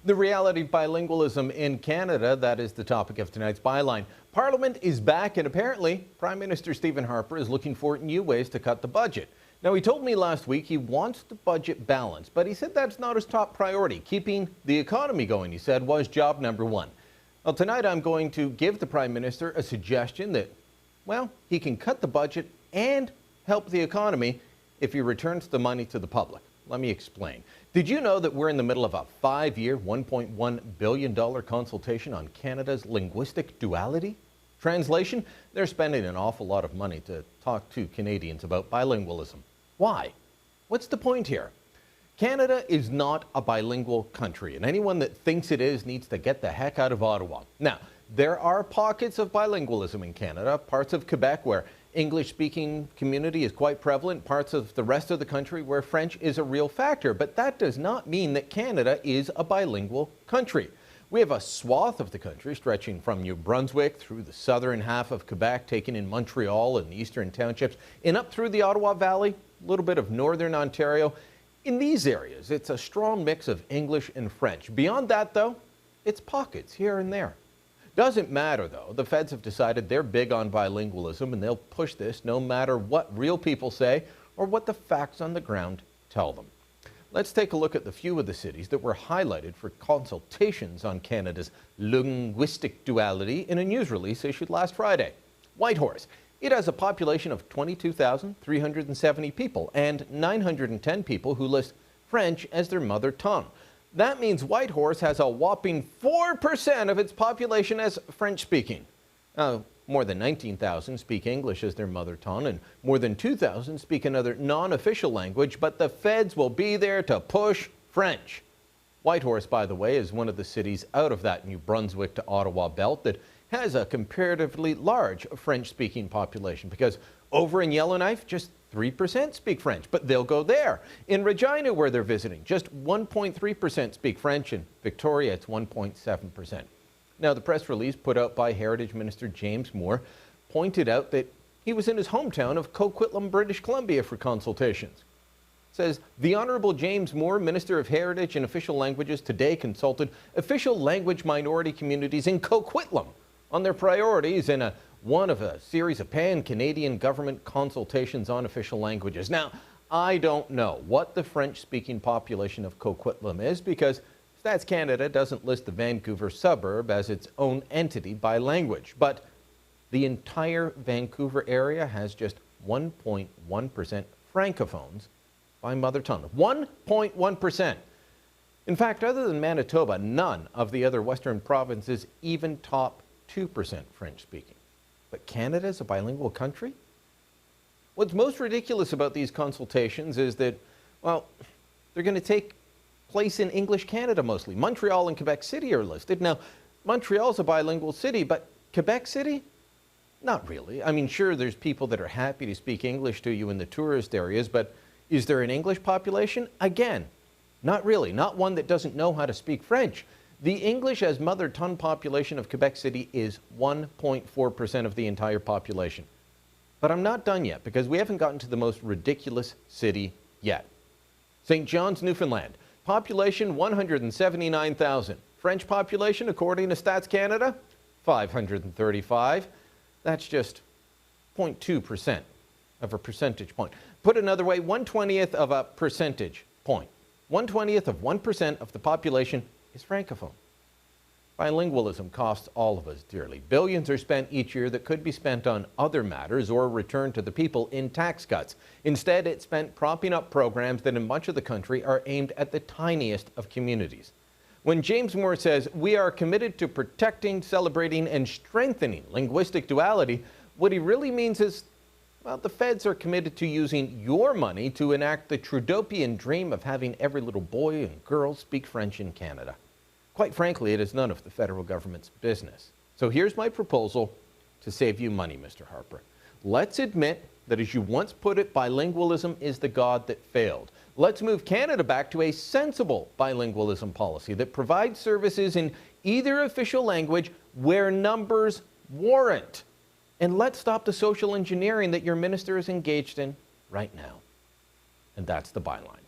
The reality of bilingualism in Canada, that is the topic of tonight's byline. Parliament is back and apparently Prime Minister Stephen Harper is looking for new ways to cut the budget. Now, he told me last week he wants the budget balanced, but he said that's not his top priority. Keeping the economy going, he said, was job number one. Well, tonight I'm going to give the Prime Minister a suggestion that, well, he can cut the budget and help the economy if he returns the money to the public. Let me explain. Did you know that we're in the middle of a 5-year, $1.1 billion consultation on Canada's linguistic duality? Translation, they're spending an awful lot of money to talk to Canadians about bilingualism. Why? What's the point here? Canada is not a bilingual country, and anyone that thinks it is needs to get the heck out of Ottawa. Now, there are pockets of bilingualism in Canada, parts of Quebec where English-speaking community is quite prevalent, parts of the rest of the country where French is a real factor, but that does not mean that Canada is a bilingual country. We have a swath of the country stretching from New Brunswick through the southern half of Quebec, taken in Montreal and the eastern townships, and up through the Ottawa Valley, a little bit of northern Ontario. In these areas, it's a strong mix of English and French. Beyond that, though, it's pockets here and there. Doesn't matter, though. The feds have decided they're big on bilingualism, and they'll push this no matter what real people say or what the facts on the ground tell them. Let's take a look at the few of the cities that were highlighted for consultations on Canada's linguistic duality in a news release issued last Friday. Whitehorse. It has a population of 22,370 people and 910 people who list French as their mother tongue. That means Whitehorse has a whopping 4% of its population as French-speaking. More than 19,000 speak English as their mother tongue, and more than 2,000 speak another non-official language, but the feds will be there to push French. Whitehorse, by the way, is one of the cities out of that New Brunswick to Ottawa belt that has a comparatively large French-speaking population, because over in Yellowknife, just 3% speak French, but they'll go there. In Regina, where they're visiting, just 1.3% speak French. In Victoria, it's 1.7%. Now, the press release put out by Heritage Minister James Moore pointed out that he was in his hometown of Coquitlam, British Columbia for consultations. It says, the Honourable James Moore, Minister of Heritage and Official Languages, today consulted official language minority communities in Coquitlam on their priorities in one of a series of pan-Canadian government consultations on official languages. Now, I don't know what the French-speaking population of Coquitlam is because Stats Canada doesn't list the Vancouver suburb as its own entity by language, but the entire Vancouver area has just 1.1% francophones by mother tongue. 1.1%. In fact, other than Manitoba, none of the other Western provinces even top 2% French-speaking. But Canada is a bilingual country? What's most ridiculous about these consultations is that, well, they're going to take place in English Canada mostly. Montreal and Quebec City are listed. Now, Montreal's a bilingual city, but Quebec City? Not really. I mean, sure, there's people that are happy to speak English to you in the tourist areas, but is there an English population? Again, not really. Not one that doesn't know how to speak French. The English as mother tongue population of Quebec City is 1.4% of the entire population. But I'm not done yet because we haven't gotten to the most ridiculous city yet. St. John's, Newfoundland. Population 179,000. French population, according to Stats Canada, 535. That's just 0.2% of a percentage point. Put another way, 1/20th of a percentage point. 1/20th of 1% of the population is Francophone. Bilingualism costs all of us dearly. Billions are spent each year that could be spent on other matters or returned to the people in tax cuts. Instead, it's spent propping up programs that in much of the country are aimed at the tiniest of communities. When James Moore says, we are committed to protecting, celebrating, and strengthening linguistic duality, what he really means is, well, the feds are committed to using your money to enact the Trudeaupian dream of having every little boy and girl speak French in Canada. Quite frankly, it is none of the federal government's business. So here's my proposal to save you money, Mr. Harper. Let's admit that, as you once put it, bilingualism is the god that failed. Let's move Canada back to a sensible bilingualism policy that provides services in either official language where numbers warrant. And let's stop the social engineering that your minister is engaged in right now. And that's the byline.